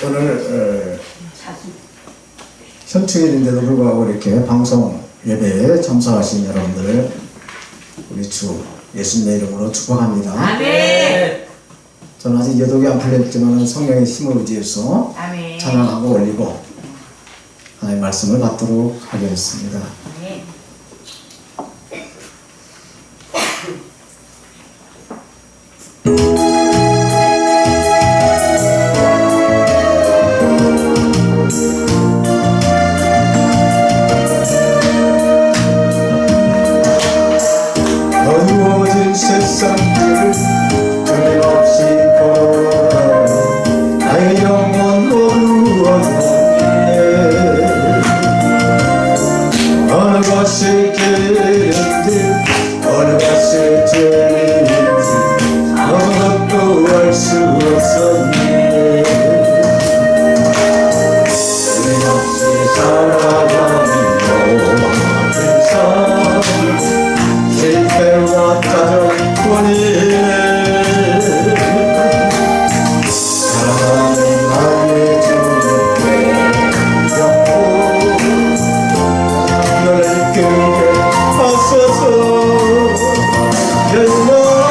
오늘 현충일인데도 불구하고 이렇게 방송 예배에 참석하신 여러분들 우리 주 예수님의 이름으로 축복합니다. 아멘. 저는 아직 여독이 안 풀렸지만 성령의 힘을 의지해서 아멘. 찬양하고 올리고 하나님의 말씀을 받도록 하겠습니다. 아멘. 어두워진 세상을 끊임없이 걸어가는 나의 영혼 어두웠네. 어느 것이 길인지 어느 것이 진리인지 아무것도 알 수 없었네. 끊임없이 살아가는 모든 삶 실패와 짜증뿐이네. 사랑하는 나의 주님께 잡고 너를 끄게 하소서. 열려라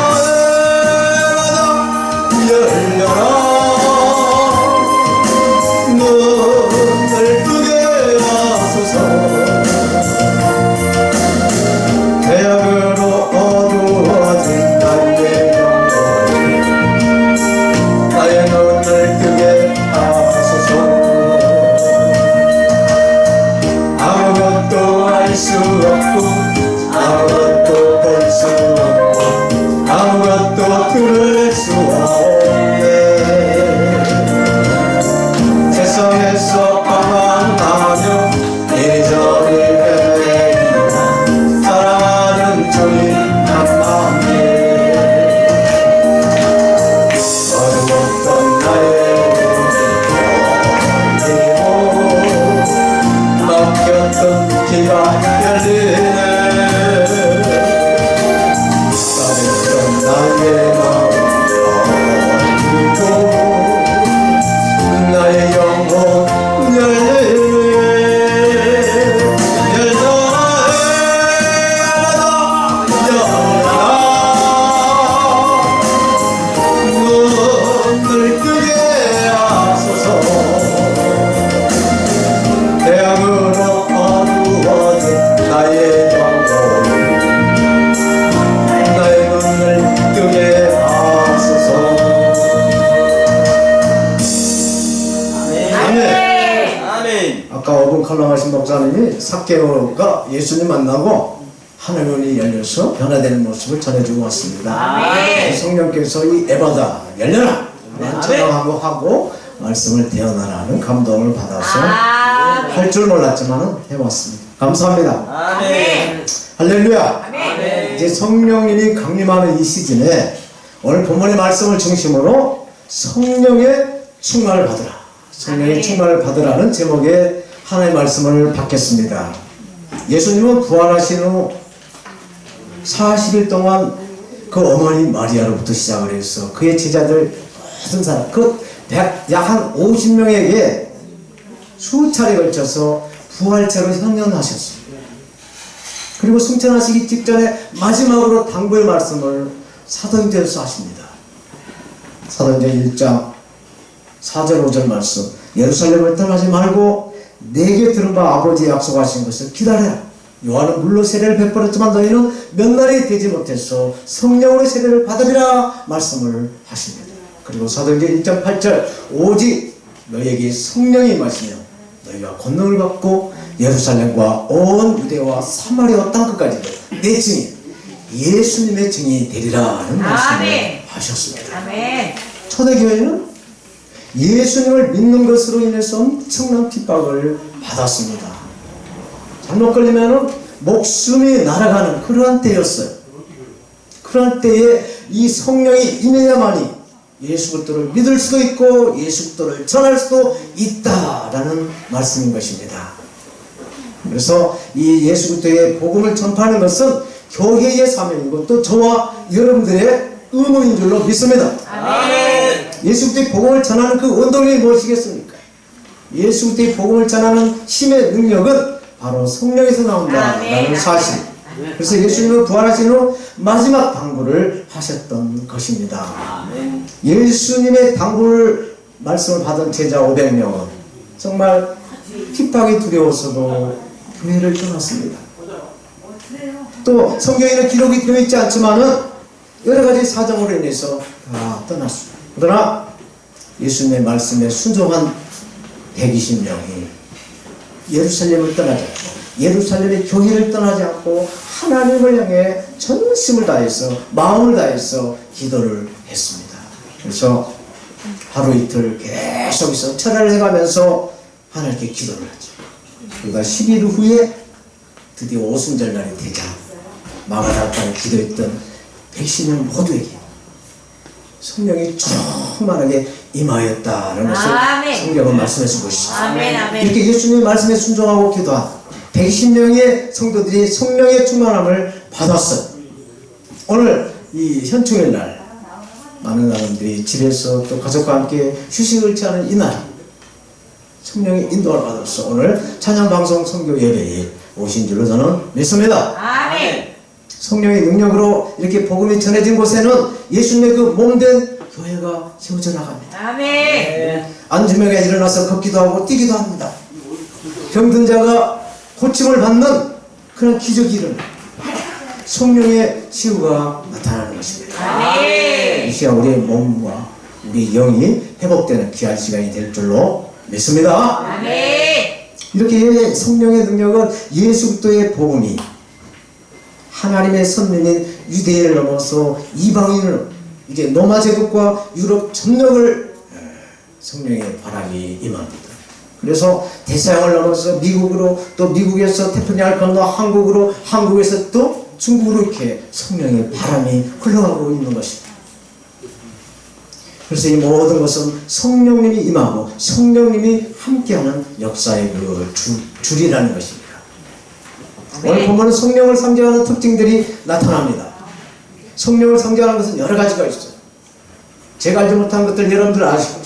너를 끄게 하소서. 태양으로 어두워진 나의 영혼 나의 눈을 뜨게 하소서. 아무것도 알 수 없고 아무것도 볼 수 없고 아무것도 들을 수 없네. 세상에서 방황하며 이리저리 헤매이나 사랑하는 주님 한마음에 어두웠던 나의 눈이 막혔던 길가 열리네. 따뜻한 나의 마음 어두고 나의 영혼 열리네. 눈을 뜨게 하소서. 태양으로 어두워진 나의 영혼 나의 눈을 뜨게 하소서. 아멘. 아멘. 아까 5분 칼럼하신 목사님이 삭개오가 예수님 만나고 하늘문이 열려서 변화되는 모습을 전해주고 왔습니다. 아멘. 성령께서 이 에바다 열려라 찬양하고 하고 말씀을 대언하라는 감동을 받아서 할 줄 몰랐지만 해봤습니다. 감사합니다. 아멘. 할렐루야. 아멘. 이제 성령님이 강림하는 이 시즌에 오늘 본문의 말씀을 중심으로 성령의 충만을 받으라, 성령의 아멘. 충만을 받으라는 제목의 하나님의 말씀을 받겠습니다. 예수님은 부활하신 후 40일 동안 그 어머니 마리아로부터 시작을 해서 그의 제자들 모든 사람 약 한 50명에게 수차례 걸쳐서 부활체로 현현하셨습니다. 그리고 승천하시기 직전에 마지막으로 당부의 말씀을 사도행전에서 하십니다. 사도행전 1장 4절 5절 말씀, 예루살렘을 떠나지 말고 내게 들은 바 아버지의 약속하신 것을 기다려라. 요한은 물로 세례를 베풀었지만 너희는 몇 날이 되지 못해서 성령으로 세례를 받으리라 말씀을 하십니다. 그리고 사도행전 1장 8절, 오직 너희에게 성령이 임하시며 너희가 권능을 받고 예루살렘과 온 유대와 사마리아 땅끝까지 내 증인, 예수님의 증인이 되리라는 말씀을 하셨습니다. 아멘. 초대교회는 예수님을 믿는 것으로 인해서 엄청난 핍박을 받았습니다. 잘못 걸리면 목숨이 날아가는 그러한 때였어요. 그러한 때에 이 성령이 임해야만이 예수 그리스도를 믿을 수도 있고 예수 그리스도를 전할 수도 있다라는 말씀인 것입니다. 그래서 이 예수 그리스도의 복음을 전파하는 것은 교회의 사명이고 또 저와 여러분들의 의무인 줄로 믿습니다. 아멘. 예수 그리스도의 복음을 전하는 그 원동력이 무엇이겠습니까? 예수 그리스도의 복음을 전하는 힘의 능력은 바로 성령에서 나온다라는 사실. 그래서 예수님은 부활하신 후 마지막 당부를 하셨던 것입니다. 예수님의 당부를 말씀을 받은 제자 500명은 정말 핍박이 두려워서도 교회를 떠났습니다. 또 성경에는 기록이 되어 있지 않지만은 여러 가지 사정으로 인해서 다 떠났습니다. 그러나 예수님의 말씀에 순종한 120명이 예루살렘을 떠나지 않고 예루살렘의 교회를 떠나지 않고 하나님을 향해 전심을 다해서 마음을 다해서 기도를 했습니다. 그래서 하루 이틀 계속해서 철야를 해가면서 하나님께 기도를 하죠. 그러다 10일 후에 드디어 오순절날이 되자 마가다락방에 기도했던 110명 모두에게 성령이 충만하게 임하였다는 것을 성경은 말씀해주고 있습니다. 이렇게 예수님의 말씀에 순종하고 기도한 110명의 성도들이 성령의 충만함을 받았어요. 오늘 이 현충일 날 많은 사람들이 집에서 또 가족과 함께 휴식을 취하는 이날 성령의 인도를 받아서 오늘 찬양방송 선교 예배에 오신 줄로 저는 믿습니다. 아멘. 성령의 능력으로 이렇게 복음이 전해진 곳에는 예수님의 그 몸된 교회가 세워져 나갑니다. 아멘. 안주명에 일어나서 걷기도 하고 뛰기도 합니다. 병든 자가 고침을 받는 그런 기적이 일어납니다. 성령의 치유가 나타나는 것입니다. 아멘. 이 시간 우리의 몸과 우리 영이 회복되는 귀한 시간이 될 줄로 믿습니다. 아멘. 이렇게 성령의 능력은 예수 그리스도의 복음이 하나님의 선민인 유대인을 넘어서 이방인을 이제 로마 제국과 유럽 전역을 성령의 바람이 임합니다. 그래서 대서양을 넘어서 미국으로 또 미국에서 태평양을 건너 한국으로 한국에서 또 중국으로 이렇게 성령의 바람이 흘러가고 있는 것입니다. 그래서 이 모든 것은 성령님이 임하고 성령님이 함께하는 역사의 그 줄이라는 것입니다. 오늘 보면 성령을 상징하는 특징들이 나타납니다. 성령을 상징하는 것은 여러 가지가 있어요. 제가 알지 못한 것들 여러분들 아시고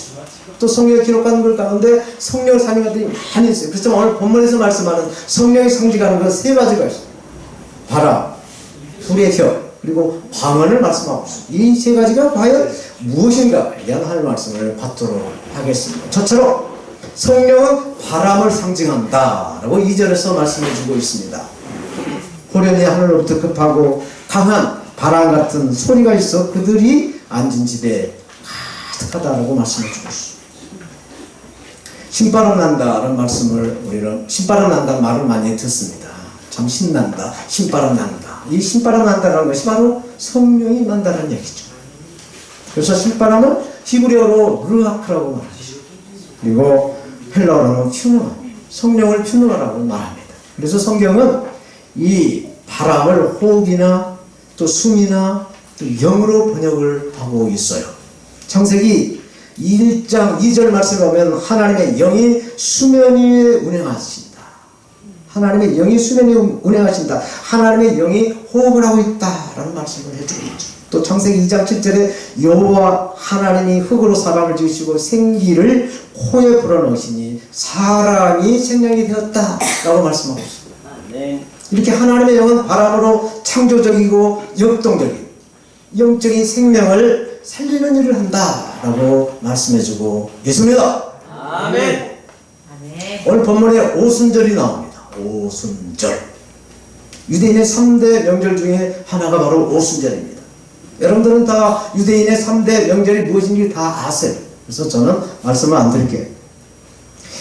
또 성경에 기록하는 것 가운데 성령을 상징하는 것들이 많이 있어요. 그래서 오늘 본문에서 말씀하는 성령이 상징하는 것 세 가지가 있어요. 바람, 불의 혀, 그리고 방언을 말씀하고 있습니다. 이 세 가지가 과연 무엇인가에 대한 하나님의 말씀을 받도록 하겠습니다. 저처럼 성령은 바람을 상징한다 라고 2절에서 말씀해 주고 있습니다. 호련히 하늘로부터 급하고 강한 바람 같은 소리가 있어 그들이 앉은 집에 가득하다라고 말씀해 주고 있습니다. 신바람 난다라는 말씀을 우리는 신바람 난다는 말을 많이 듣습니다. 참 신난다, 신바람 난다. 이 신바람 난다라는 것이 바로 성령이 난다는 얘기죠. 그래서 신바람은 히브리어로 르하크라고 말하죠. 그리고 헬라어로는 퓨누아, 성령을 퓨누아라고 말합니다. 그래서 성경은 이 바람을 호흡이나 또 숨이나 또 영으로 번역을 하고 있어요. 창세기 1장 2절 말씀에 보면 하나님의 영이 수면 위에 운행하신다. 하나님의 영이 수면 위에 운행하신다. 하나님의 영이 호흡을 하고 있다라는 말씀을 해주고 있죠. 또 창세기 2장 7절에 여호와 하나님이 흙으로 사람을 지으시고 생기를 코에 불어넣으시니 사람이 생명이 되었다라고 말씀하고 있습니다. 네. 이렇게 하나님의 영은 바람으로 창조적이고 역동적인 영적인 생명을 살리는 일을 한다라고 말씀해주고 있습니다. 아멘. 아멘. 오늘 본문에 오순절이 나옵니다. 오순절. 유대인의 3대 명절 중에 하나가 바로 오순절입니다. 여러분들은 다 유대인의 3대 명절이 무엇인지 다 아세요. 그래서 저는 말씀을 안 드릴게요.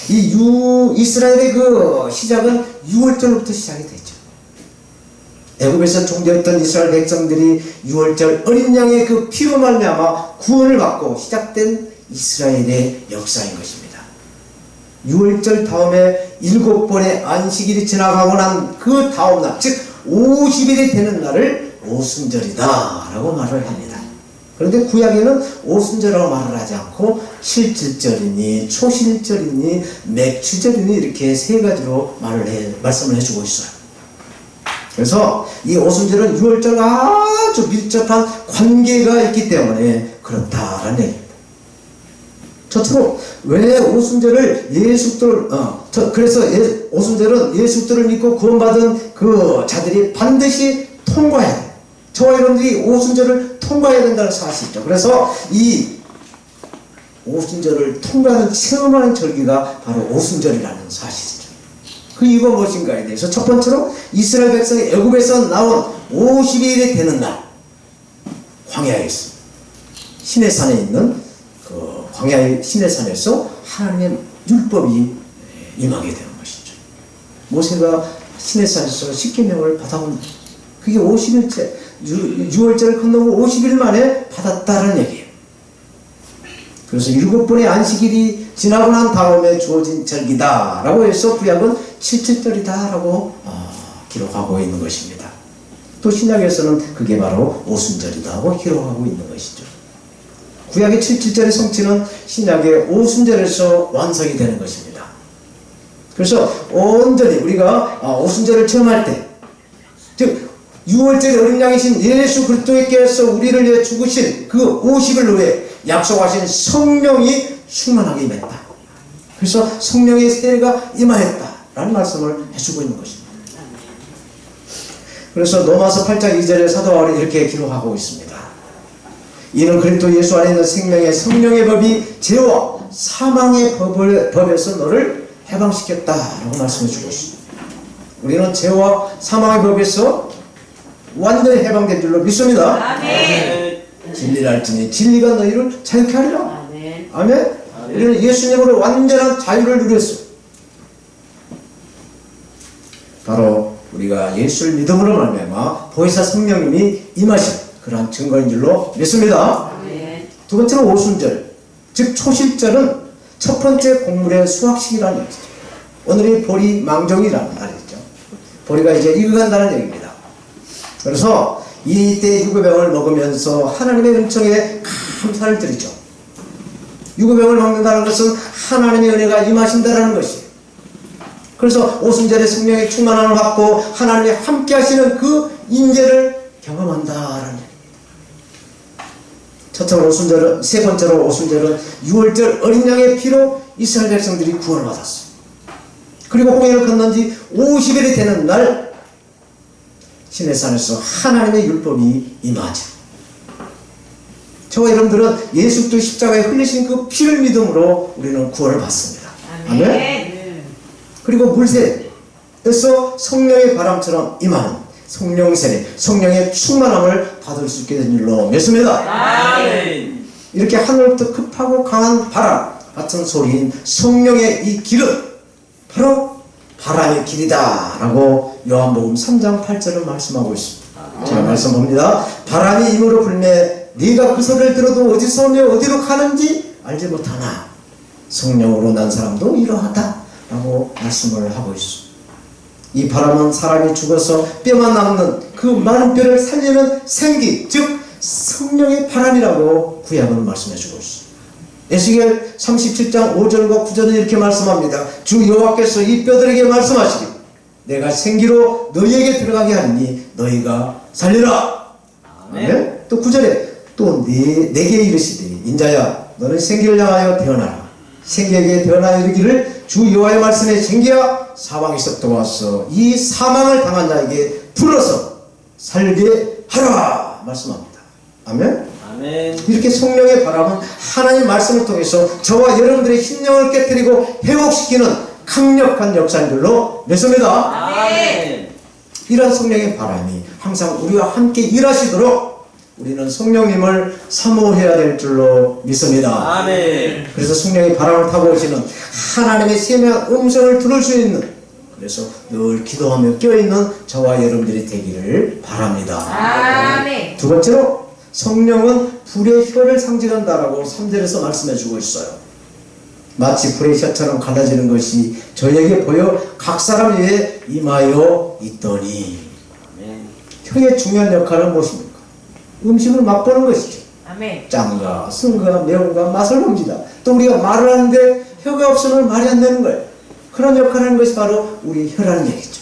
이스라엘의 그 시작은 6월절부터 시작이 되죠. 애굽에서 종되었던 이스라엘 백성들이 6월절 어린 양의 그 피로 말미암아 구원을 받고 시작된 이스라엘의 역사인 것입니다. 6월절 다음에 7번의 안식일이 지나가고 난 그 다음 날, 즉 50일이 되는 날을 오순절이다 라고 말을 합니다. 그런데 구약에는 오순절이라고 말을 하지 않고 실질절이니 초실절이니 맥추절이니 이렇게 세 가지로 말씀을 해주고 있어요. 그래서 이 오순절은 6월절과 아주 밀접한 관계가 있기 때문에 그렇다라는 얘기입니다. 저처럼 왜 오순절을 오순절은 예수들을 믿고 구원받은 그 자들이 반드시 통과해야 돼. 저와 여러분들이 오순절을 통과해야 된다는 사실이죠. 그래서 이 오순절을 통과하는 체험하는 절기가 바로 오순절이라는 사실이죠. 그 이유가 무엇인가에 대해서 첫 번째로 이스라엘 백성이 애굽에서 나온 50일이 되는 날 광야에서 시내산에 있는 그 광야의 시내산에서 하나님의 율법이 임하게 되는 것이죠. 모세가 시내산에서 십계명을 받아온 그게 50일째 6월절을 건너고 50일 만에 받았다는 얘기예요. 그래서 7번의 안식일이 지나고 난 다음에 주어진 절기다 라고 해서 구약은 7.7절이다 라고 기록하고 있는 것입니다. 또 신약에서는 그게 바로 오순절이다 하고 기록하고 있는 것이죠. 구약의 7.7절의 성취는 신약의 오순절에서 완성이 되는 것입니다. 그래서 온전히 우리가 오순절을 체험할 때, 즉 6월절의 어린 양이신 예수 그리스도께서 우리를 위해 죽으신 그 50일 후에 약속하신 성령이 충만하게 임했다. 그래서 성령의 세례가 임하였다 라는 말씀을 해주고 있는 것입니다. 그래서 로마서 8장 2절에 사도 바울이 이렇게 기록하고 있습니다. 이는 그리스도 예수 안에 있는 생명의 성령의 법이 죄와 사망의 법에서 너를 해방시켰다 라고 말씀해 주고 있습니다. 우리는 죄와 사망의 법에서 완전히 해방된 줄로 믿습니다. 아멘. 진리를 알지니 진리가 너희를 자유케 하리라. 아멘. 아멘. 우리는 예수님으로 완전한 자유를 누렸어요. 바로 우리가 예수를 믿음으로 말미암아 보혜사 성령님이 임하신 그러한 증거인 줄로 믿습니다. 아멘. 두 번째로 오순절, 즉 초실절은 첫 번째 곡물의 수확식이라는 얘기죠. 오늘이 보리 망종이라는 날이죠. 보리가 이제 익어간다는 얘기입니다. 그래서 이때 유구병을 먹으면서 하나님의 은총에 감사를 드리죠. 유구병을 먹는다는 것은 하나님의 은혜가 임하신다는 것이에요. 그래서 오순절에 성령의 충만함을 받고 하나님이 함께 하시는 그 임재를 경험한다라는 얘기입니다. 첫째로 오순절은, 세 번째로 오순절은 6월절 어린 양의 피로 이스라엘 백성들이 구원을 받았어요. 그리고 홍해를 건넌 지 50일이 되는 날 시내산에서 하나님의 율법이 임하죠. 저와 여러분들은 예수 그리스도 십자가에 흘리신 그 피를 믿음으로 우리는 구원을 받습니다. 아멘. 그리고 물새에서 성령의 바람처럼 임하는 성령 세례, 성령의 충만함을 받을 수 있게 된 줄로 믿습니다. 아멘. 이렇게 하늘부터 급하고 강한 바람 같은 소리인 성령의 이 길은 바로 바람의 길이다 라고 요한복음 3장 8절을 말씀하고 있습니다. 제가 말씀합니다. 바람이 임으로 불매 네가 그 소리를 들어도 어디서 오며 어디로 가는지 알지 못하나 성령으로 난 사람도 이러하다 라고 말씀을 하고 있습니다. 이 바람은 사람이 죽어서 뼈만 남는 그 많은 뼈를 살리는 생기, 즉 성령의 바람이라고 구약은 말씀해 주고 있습니다. 에스겔 37장 5절과 9절은 이렇게 말씀합니다. 주 여호와께서 이 뼈들에게 말씀하시기 내가 생기로 너희에게 들어가게 하리니 너희가 살리라. 아멘. 또 9절에 또 내게 이르시되 인자야 너는 생기를 향하여 태어나라. 생기에게 태어나 이르기를 주 여호와의 말씀에 생기야 사망에서 와서 이 사망을 당한 자에게 불러서 살게 하라 말씀합니다. 아멘. 아멘. 이렇게 성령의 바람은 하나님의 말씀을 통해서 저와 여러분들의 심령을 깨뜨리고 회복시키는 강력한 역사인 줄로 믿습니다. 아멘. 이런 성령의 바람이 항상 우리와 함께 일하시도록 우리는 성령님을 사모해야 될 줄로 믿습니다. 아멘. 그래서 성령의 바람을 타고 오시는 하나님의 세미한 음성을 들을 수 있는, 그래서 늘 기도하며 껴있는 저와 여러분들이 되기를 바랍니다. 아멘. 두 번째로 성령은 불의 혀를 상징한다라고 3절에서 말씀해 주고 있어요. 마치 불의 혀처럼 갈라지는 것이 저에게 보여 각 사람 위에 임하여 있더니. 아멘. 혀의 중요한 역할은 무엇입니까? 음식을 맛보는 것이죠. 아멘. 짠가 쓴가 매운가 맛을 봅니다. 또 우리가 말을 하는데 혀가 없으면 말이 안 되는 거예요. 그런 역할을 하는 것이 바로 우리 혀라는 얘기죠.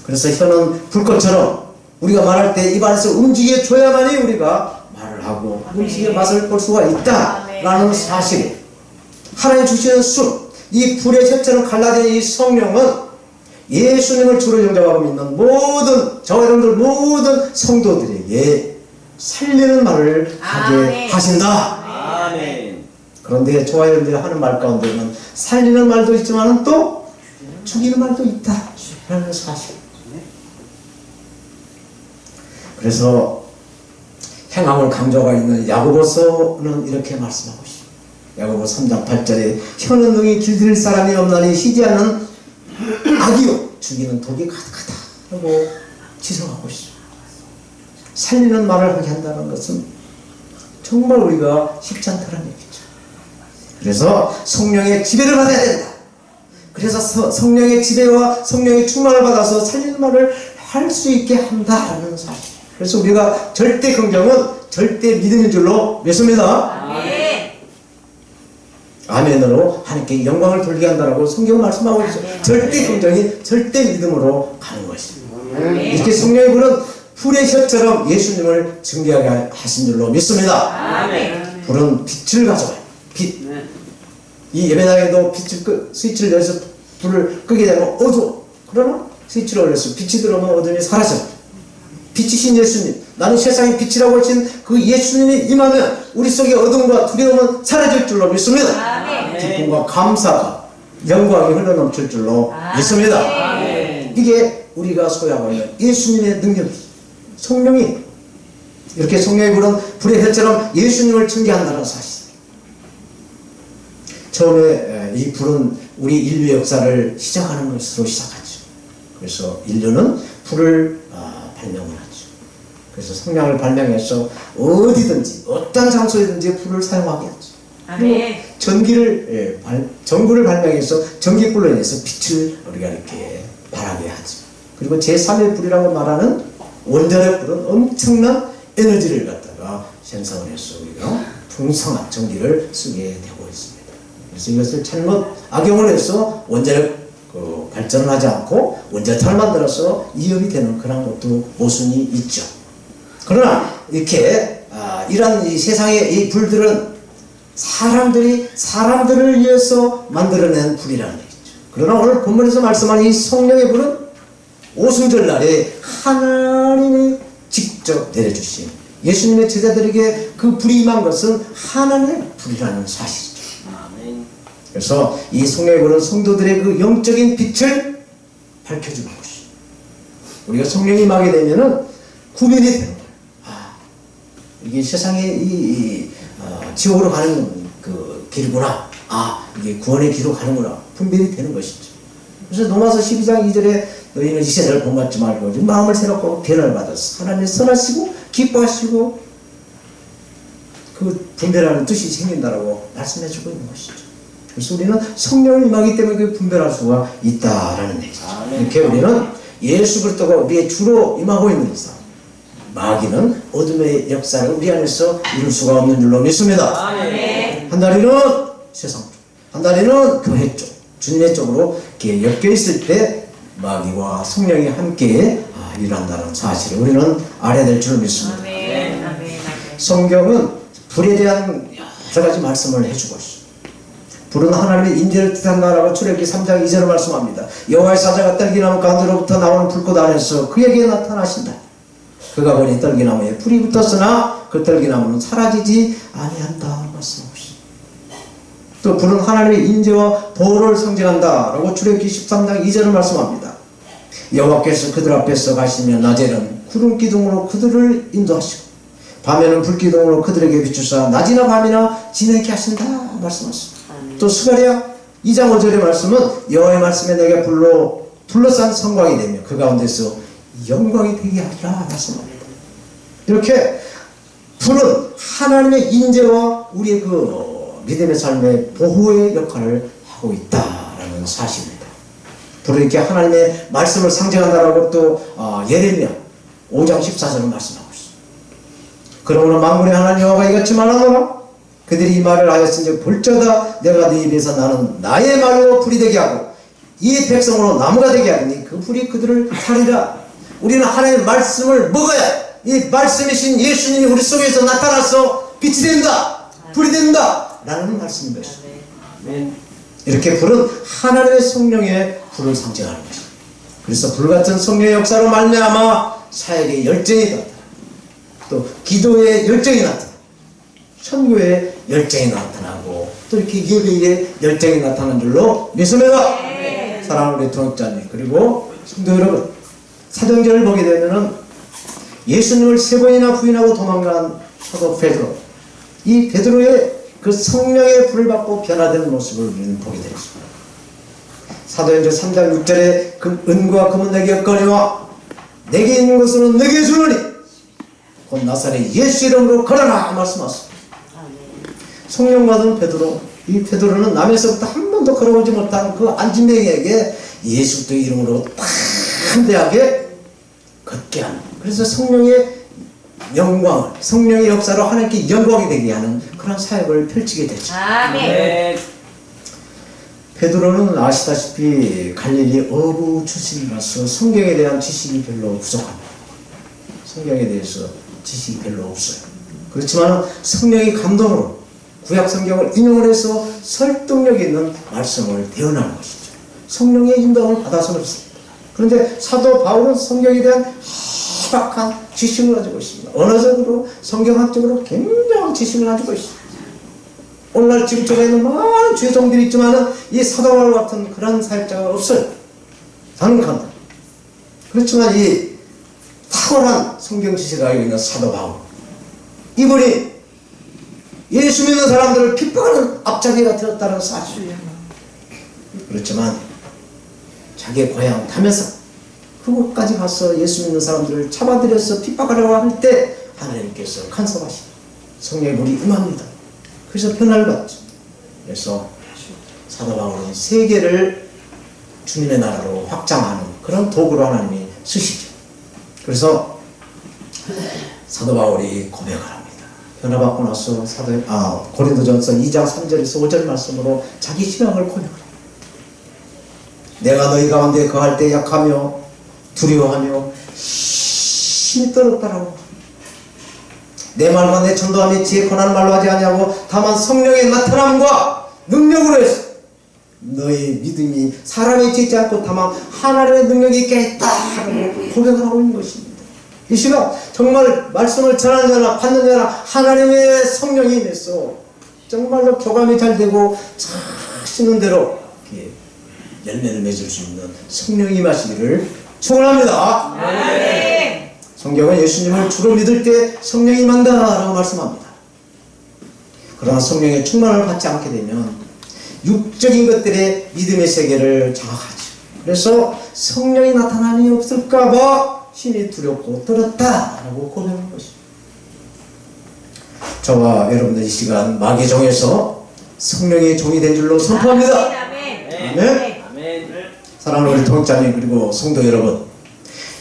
그래서 혀는 불꽃처럼 우리가 말할 때 입 안에서 움직여 줘야만이 우리가 말을 하고 음식의 맛을 볼 수가 있다라는 사실. 하나님 주시는 술, 이 불의 혀처럼 갈라진 이 성령은 예수님을 주로 영접하고 믿는 모든 저와 여러분들 모든 성도들에게 살리는 말을 하게 하신다. 아멘. 그런데 저와 여러분들이 하는 말 가운데는 살리는 말도 있지만 또 죽이는 말도 있다 라는 사실. 그래서 행함을 강조가 있는 야고보서는 이렇게 말씀하고 있습니다. 야고보 3장 8절에 혀는 능히 길들일 사람이 없나니 희지 않는 악이요 죽이는 독이 가득하다 라고 지성하고 있습니다. 살리는 말을 하게 한다는 것은 정말 우리가 쉽지 않다는 얘기죠. 그래서 성령의 지배를 받아야 된다. 그래서 성령의 지배와 성령의 충만을 받아서 살리는 말을 할 수 있게 한다라는 사실. 그래서 우리가 절대 긍정은 절대 믿음인 줄로 믿습니다. 아멘. 아멘으로 하나님께 영광을 돌리게 한다라고 성경은 말씀하고 있어요. 절대 긍정이 절대 믿음으로 가는 것입니다. 이렇게 성령의 불은 불의 혀처럼 예수님을 증거하게 하신 줄로 믿습니다. 아멘. 불은 빛을 가져와요. 빛. 이 예배당에도 빛을 스위치를 열어서 불을 끄게 되면 어두워. 그러나 스위치를 올려서 빛이 들어오면 어둠이 사라져. 빛이신 예수님, 나는 세상의 빛이라고 하신 그 예수님이 임하면 우리 속의 어둠과 두려움은 사라질 줄로 믿습니다. 아멘. 기쁨과 감사가 영광이 흘러넘칠 줄로 믿습니다. 아멘. 이게 우리가 소유하고 있는 예수님의 능력이, 성령이 이렇게 성령이 부른 불의 혀처럼 예수님을 증거한다는 사실. 처음에 이 불은 우리 인류의 역사를 시작하는 것으로 시작하죠. 그래서 인류는 불을 발명을 하죠. 그래서 성냥을 발명해서 어디든지 어떤 장소에든지 불을 사용하게 하죠. 아멘. 전구를 발명해서 전기불로 인해서 빛을 우리가 이렇게 발하게 하죠. 그리고 제3의 불이라고 말하는 원자력 불은 엄청난 에너지를 갖다가 생성을 해서 우리가 풍성한 전기를 쓰게 되고 있습니다. 그래서 이것을 잘못 악용을 해서 원자력 발전을 하지 않고 원자탄을 만들어서 이업이 되는 그런 것도 모순이 있죠. 그러나 이렇게 이런 이 세상의 이 불들은 사람들을 위해서 만들어낸 불이라는 얘기죠. 그러나 오늘 본문에서 말씀한 이 성령의 불은 오순절 날에 하나님이 직접 내려주신 예수님의 제자들에게 그 불이 임한 것은 하나님의 불이라는 사실이죠. 아멘. 그래서 이 성령의 불은 성도들의 그 영적인 빛을 밝혀주는 것이. 우리가 성령이 임하게 되면은 구별이 되는 거예요. 이게 세상의 지옥으로 가는 그 길이구나. 이게 구원의 길로 가는구나. 분별이 되는 것이죠. 그래서 로마서 12장 2절에 너희는 이 세대를 본받지 말고 마음을 새롭고 변화를 받아서 하나님의 선하시고 기뻐하시고 그 분별하는 뜻이 생긴다라고 말씀해주고 있는 것이죠. 그래서 우리는 성령을 임하기 때문에 그 분별할 수가 있다라는 얘기죠. 이렇게 우리는 예수 그리스도가 우리의 주로 임하고 있는 이상 마귀는 어둠의 역사를 우리 안에서 이룰 수가 없는 줄로 믿습니다. 아멘. 한 다리는 세상 쪽, 한 다리는 교회 쪽, 주님의 쪽으로 이렇게 엮여 있을 때 마귀와 성령이 함께 일한다는 사실을 우리는 알아야 될 줄 믿습니다. 아멘. 아멘. 성경은 불에 대한 여러 가지 말씀을 해주고 있습니다. 불은 하나님의 인재를 뜻한다라고 출애굽기 3장 2절을 말씀합니다. 여호와의 사자가 떨기나무 가운데로부터 나오는 불꽃 안에서 그에게 나타나신다. 그가 보니 떨기나무에 불이 붙었으나 그 떨기나무는 사라지지 아니한다 말씀하고 있습니다. 또 불은 하나님의 인재와 보호를 상징한다 라고 출애굽기 13장 2절을 말씀합니다. 여호와께서 그들 앞에서 가시며 낮에는 구름 기둥으로 그들을 인도하시고 밤에는 불 기둥으로 그들에게 비추사 낮이나 밤이나 지내게 하신다 말씀하셨습니다. 또 스가랴 2장 5절의 말씀은 여호와의 말씀에 내게 불로 둘러싼 성곽이 되며 그 가운데서 영광이 되게 하리라 말씀합니다. 이렇게 불은 하나님의 인재와 우리의 그 믿음의 삶의 보호의 역할을 하고 있다라는 사실입니다. 불은 이렇게 하나님의 말씀을 상징한다라고 또 예레미야 5장 14절을 말씀하고 있습니다. 그러므로 만군의 하나님 여호와가 이같이 말하노라. 그들이 이 말을 하였은즉 볼저다 내가 네 입에서 나는 나의 말로 불이 되게 하고 이 백성으로 나무가 되게 하니 그 불이 그들을 살리라. 우리는 하나님의 말씀을 먹어야 이 말씀이신 예수님이 우리 속에서 나타나서 빛이 된다, 불이 된다 라는 말씀인 것입니다. 아멘. 이렇게 불은 하나님의 성령의 불을 상징하는 것입니다. 그래서 불같은 성령의 역사로 말미암아 사역의 열정이 나타나, 또 기도의 열정이 나타나, 선교의 열정이 나타나고, 또 이렇게 예배의 열정이 나타나는 줄로 믿습니다. 네. 사랑하는 우리 동역자님, 그리고 성도 여러분, 사도행전을 보게 되면은 예수님을 3번이나 부인하고 도망간 사도 베드로, 이 베드로의 그 성령의 불을 받고 변화되는 모습을 우리는 보게 되었습니다. 사도행전 3장 6절에 그 은과 금은 내게 없거니와 내게 있는 것으로 내게 주노니 곧 나사렛 예수 이름으로 걸어라 말씀하셨습니다. 성령 받은 베드로, 이 베드로는 남에서부터 한 번도 걸어오지 못한 그 안진뱅이에게 예수 그리스도 이름으로 담대하게 걷게 하는, 그래서 성령의 영광을, 성령의 역사로 하나님께 영광이 되게 하는 그런 사역을 펼치게 되죠. 아멘. 베드로는 아시다시피 갈릴리 어부 출신이라서 성경에 대한 지식이 별로 부족합니다. 성경에 대해서 지식이 별로 없어요. 그렇지만 성령의 감동으로 구약 성경을 인용을 해서 설득력 있는 말씀을 대언하는 것이죠. 성령의 인도를 받아서는 없습니다. 그런데 사도 바울은 성경에 대한 희박한 지식을 가지고 있습니다. 언어적으로, 성경학적으로 굉장한 지식을 가지고 있습니다. 오늘날 지금 쪽에는 많은 죄종들이 있지만 이 사도 바울 같은 그런 사역자가 없어요. 단언컨대. 그렇지만 이 탁월한 성경 지식을 가지고 있는 사도 바울, 이분이 예수 믿는 사람들을 핍박하는 앞자기가 되었다는 사실. 그렇지만 자기의 고향 담에서 그곳까지 가서 예수 믿는 사람들을 잡아들여서 핍박하려고 할 때 하나님께서 간섭하시고 성령의 불이 임합니다. 그래서 변화를 받죠. 그래서 사도 바울은 세계를 주님의 나라로 확장하는 그런 도구로 하나님이 쓰시죠. 그래서 사도 바울이 고백을 합니다. 변화받고 나서 고린도전서 2장 3절에서 5절 말씀으로 자기 신앙을 고백을 합니다. 내가 너희 가운데 거할 때 약하며 두려워하며 힘이 떨었다라고, 내 말과 내 전도함이 지혜 권한 말로 하지 아니하고 다만 성령의 나타남과 능력으로 해서 너의 믿음이 사람에 있지 않고 다만 하나님의 능력이 있게 했다라고 고백을 하고 있는 것입니다. 이 시간 정말 말씀을 전하는 자나 받는 자나 하나님의 성령이 임해서 정말로 교감이 잘 되고 자시는 대로 열매를 맺을 수 있는 성령이 임하시기를 축원합니다. 아멘. 성경은 예수님을 주로 믿을 때 성령이 임한다라고 말씀합니다. 그러나 성령의 충만을 받지 않게 되면 육적인 것들의 믿음의 세계를 장악하죠. 그래서 성령이 나타남이 없을까봐 심히 두렵고 떨었다라고 고백하는 것입니다. 저와 여러분들 이 시간 마귀의 종에서 성령의 종이 된 줄로 선포합니다. 아멘. 아멘. 아멘. 사랑하는 우리 동역자님, 그리고 성도 여러분,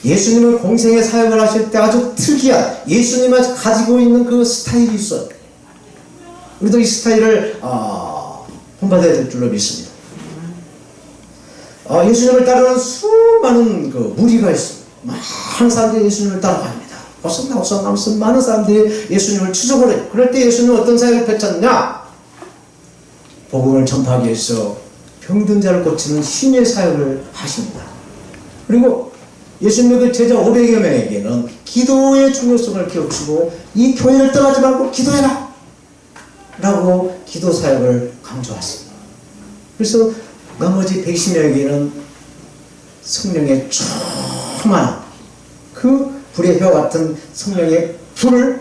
예수님은 공생의 사역을 하실 때 아주 특이한 예수님이 가지고 있는 그 스타일이 있어요. 우리도 이 스타일을 본받아야 될 줄로 믿습니다. 예수님을 따르는 수많은 그 무리가 있습니다. 많은 사람들이 예수님을 따라갑니다. 오선나오선 많은 사람들이 예수님을 추적을 해요. 그럴 때 예수님은 어떤 사역을 펼쳤냐? 복음을 전파하기 위해서 병든 자를 고치는 신의 사역을 하십니다. 그리고 예수님의 그 제자 500여 명에게는 기도의 중요성을 키우시고 이 교회를 떠나지 말고 기도해라 라고 기도 사역을 강조하십니다. 그래서 나머지 120명에게는 성령의 충만, 그 불의 혀 같은 성령의 불을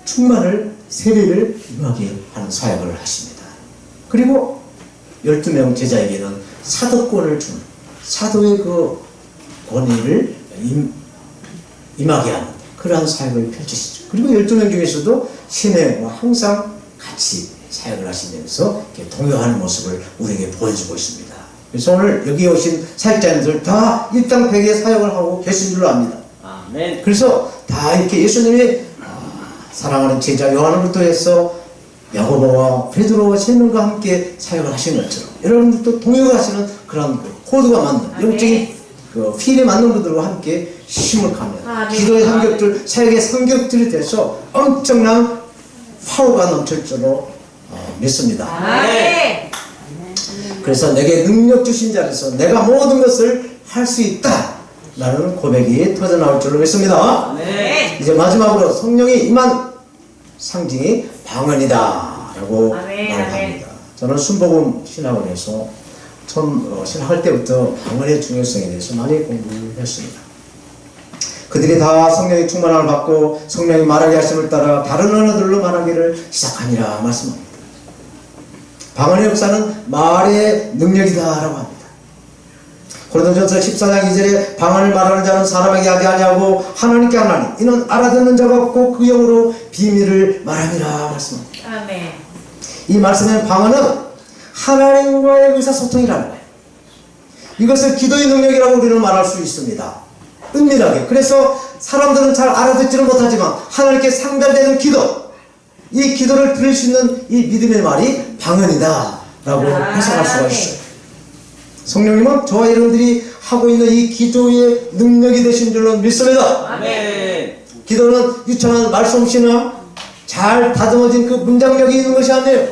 충만을 세례를 임하게 하는 사역을 하십니다. 그리고 12명 제자에게는 사도권을 주는, 사도의 그 권위를 임하게 하는 그러한 사역을 펼치시죠. 그리고 12명 중에서도 신혜와 항상 같이 사역을 하시면서 동요하는 모습을 우리에게 보여주고 있습니다. 그래서 오늘 여기 오신 사역자님들 다 일당백의 사역을 하고 계신 줄로 압니다. 아멘. 그래서 다 이렇게 예수님이 사랑하는 제자 요한을 비롯해서 야고보와 베드로와 세 명과 함께 사역을 하신 것처럼 여러분들도 동역하시는 그런 그 코드가 맞는 영적인 그 필에 맞는 분들과 함께 힘을 가면 아멘. 기도의 성격들, 사역의 성격들이 돼서 엄청난 파워가 넘칠 줄로 믿습니다. 아멘. 그래서 내게 능력 주신 자리에서 내가 모든 것을 할 수 있다 라는 고백이 터져나올 줄로 믿습니다. 아멘. 이제 마지막으로 성령이 임한 상징이 방언이다 라고 아멘, 말합니다. 저는 순복음 신학원에서 처음 신학할 때부터 방언의 중요성에 대해서 많이 공부를 했습니다. 그들이 다 성령의 충만함을 받고 성령이 말하게 하심을 따라 다른 언어들로 말하기를 시작하니라 말씀합니다. 방언의 역사는 말의 능력이다 라고 합니다. 고린도전서 14장 2절에 방언을 말하는 자는 사람에게 하지 아니하고 하나님께 하나니 이는 알아듣는 자가 없고 그 영으로 비밀을 말함이라 말씀합니다. 아멘. 이 말씀의 방언은 하나님과의 의사소통이라는 거예요. 이것을 기도의 능력이라고 우리는 말할 수 있습니다. 은밀하게. 그래서 사람들은 잘 알아듣지는 못하지만 하나님께 상달되는 기도, 이 기도를 들을 수 있는 이 믿음의 말이 방언이다 라고 해석할 수가 있어요. 성령님은 저와 여러분들이 하고 있는 이 기도의 능력이 되신 줄로 믿습니다. 아멘. 기도는 유창한 말솜씨나 잘 다듬어진 그 문장력이 있는 것이 아니에요.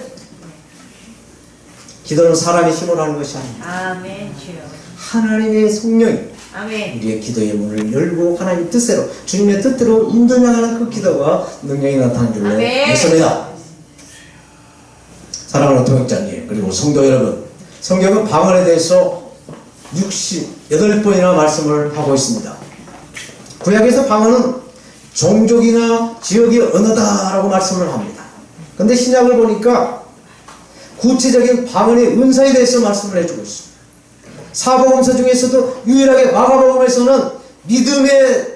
기도는 사람의 힘으로 하는 것이 아닙니다. 아멘. 주여. 하나님의 성령이 아멘. 우리의 기도의 문을 열고 하나님의 뜻대로, 주님의 뜻대로 인도하는 그 기도가 능력이 나타나는 줄로 아멘. 믿습니다. 사랑하는 동역자님 그리고 성도 여러분, 성경은 방언에 대해서 68번이나 말씀을 하고 있습니다. 구약에서 방언은 종족이나 지역의 언어다라고 말씀을 합니다. 그런데 신약을 보니까 구체적인 방언의 은사에 대해서 말씀을 해주고 있습니다. 사복음서 중에서도 유일하게 마가복음에서는 믿음의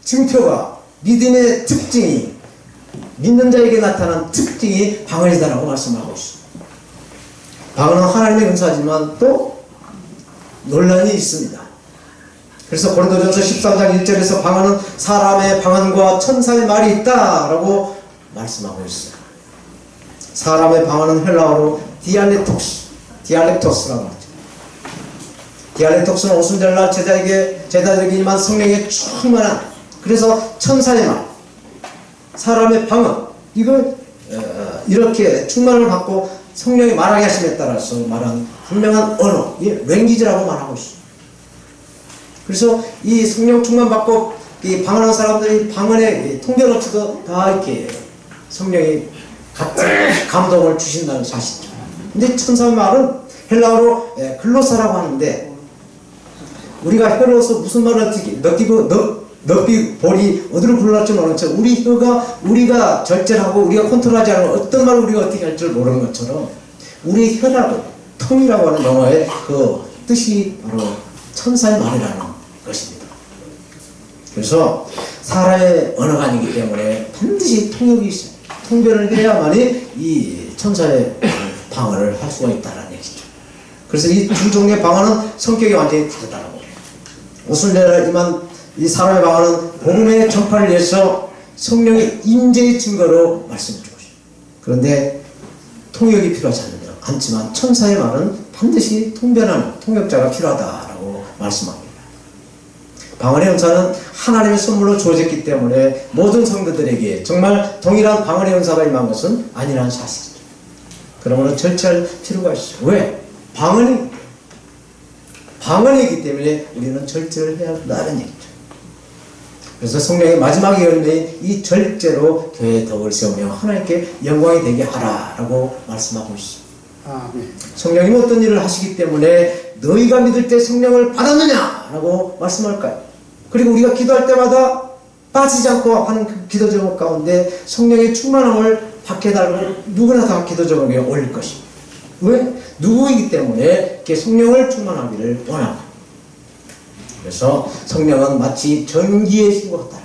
증표가, 믿음의 특징이, 믿는 자에게 나타난 특징이 방언이다라고 말씀하고 있습니다. 방언은 하나님의 은사지만 또 논란이 있습니다. 그래서 고린도전서 13장 1절에서 방언은 사람의 방언과 천사의 말이 있다라고 말씀하고 있어요. 사람의 방언은 헬라어로 디알렉토스라고 하죠. 디알렉토스는 오순절날 제자들에게 임한 성령의 충만한, 그래서 천사의 말, 사람의 방언, 이걸 이렇게 충만을 받고 성령이 말하게 하심에 따라서 말한 분명한 언어, 이 랭귀지라고 말하고 있습니다. 그래서 이 성령 충만 받고 이 방언하는 사람들이 방언의 통변어치도 다 이렇게 성령이 같은 감동을 주신다는 사실이죠. 근데 천사의 말은 헬라어로 글로사라고 하는데, 우리가 혀로서 무슨 말을 너비 볼이 어디로 굴러갈지 모르는 것처럼 우리 혀가 우리가 절제하고 우리가 컨트롤하지 않으면 어떤 말을 우리가 어떻게 할 줄 모르는 것처럼 우리 혀라고, tongue이라고 하는 영어의 그 뜻이 바로 천사의 말이라는 것입니다. 그래서 사람의 언어가 아니기 때문에 반드시 통역이 있어요. 통변을 해야만이 이 천사의 방언을 할 수가 있다는 얘기죠. 그래서 이 두 종류의 방언은 성격이 완전히 다르다고 해요. 오순절날 임한 이 사람의 방언은 복음의 전파를 위해서 성령의 임재의 증거로 말씀을 주고 있어요. 그런데 통역이 필요하지 않지만 천사의 말은 반드시 통변하는 통역자가 필요하다라고 말씀합니다. 방언의 은사는 하나님의 선물로 주어졌기 때문에 모든 성도들에게 정말 동일한 방언의 은사가 임한 것은 아니라는 사실이죠. 그러므로 절제할 필요가 있어요. 왜? 방언이기 때문에 우리는 절제를 해야 한다는 얘기죠. 그래서 성령의 마지막 열매인 이 절제로 교회의 덕을 세우며 하나님께 영광이 되게 하라라고 말씀하고 있습니다. 성령님 어떤 일을 하시기 때문에 너희가 믿을 때 성령을 받았느냐라고 말씀할까요? 그리고 우리가 기도할 때마다 빠지지 않고 하는 그 기도 제목 가운데 성령의 충만함을 받게 해달라고 누구나 다 기도 제목에 올릴 것입니다. 왜? 누구이기 때문에 이렇게 성령을 충만하기를 원합니다. 그래서 성령은 마치 전기의 힘과 같다.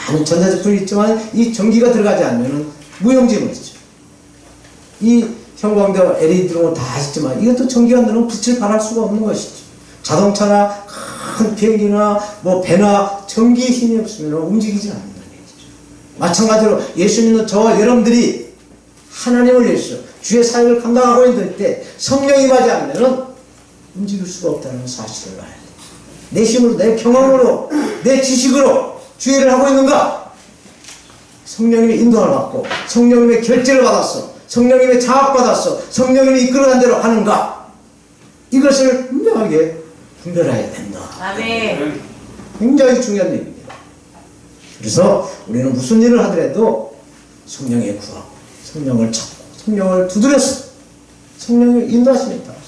많은 전자제품이 있지만 이 전기가 들어가지 않으면 무용지물이죠. 이 형광등, LED 이런 거 다 있지만 이것도 전기가 안 들어오면 빛을 발할 수가 없는 것이죠. 자동차나 큰 비행기나 뭐 배나 전기의 힘이 없으면 움직이지 않는다는 얘기죠. 마찬가지로 예수님은 저와 여러분들이 하나님을 위해서 주의 사역을 감당하고 있을 때 성령이 임하지 않으면 움직일 수가 없다는 사실을 알아야 돼요. 내 힘으로, 내 경험으로, 내 지식으로 주의를 하고 있는가? 성령님의 인도를 받고 성령님의 결제를 받았어. 성령님의 자압받았어. 성령님이 이끌어간 대로 하는가? 이것을 분명하게 분별해야 된다. 아멘. 굉장히 중요한 얘기입니다. 그래서 우리는 무슨 일을 하더라도 성령에 구하고 성령을 찾고 성령을 두드렸어. 성령의 인도하심에 따라서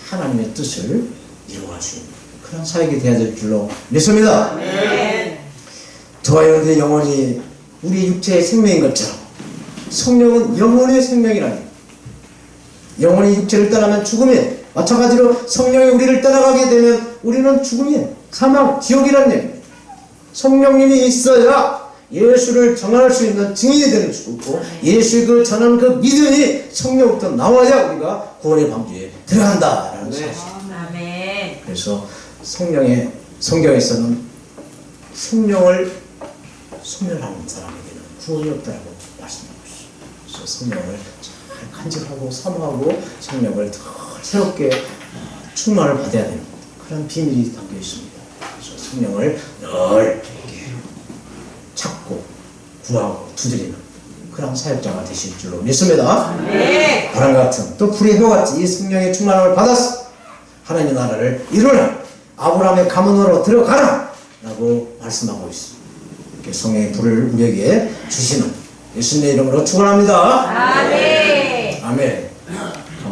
하나님의 뜻을 이루어갈 수 있는 그런 사역이 되어야 될 줄로 믿습니다. 아멘. 저와 여러분의 영혼이 우리 육체의 생명인 것처럼 성령은 영혼의 생명이라니. 영혼이 육체를 떠나면 죽음이에요. 마찬가지로 성령이 우리를 떠나가게 되면 우리는 죽음이에요. 사망, 지옥이라는 얘기입니다. 성령님이 있어야 예수를 전할 수 있는 증인이 되는 수고 예수의 그 전하는 그 믿음이 성령부터 나와야 우리가 구원의 방주에 들어간다라는 사실. 아멘. 그래서 성경에서는 성령을 소멸하는 사람에게는 구원이 없다고 말씀하고 있어요. 그래서 성령을 잘 간직하고 사모하고 성령을 더 새롭게 충만을 받아야 됩니다. 그런 비밀이 담겨 있습니다. 그래서 성령을 늘 이렇게 찾고 구하고 두드리는 그런 사역자가 되실 줄로 믿습니다. 네. 바람 같은 또 불의 혀같이 이 성령의 충만함을 받았어. 하나님의 나라를 이루라. 아브라함의 가문으로 들어가라 라고 말씀하고 있습니다. 이렇게 성령의 불을 우리에게 주시는 예수님의 이름으로 축원합니다. 아멘. 아멘.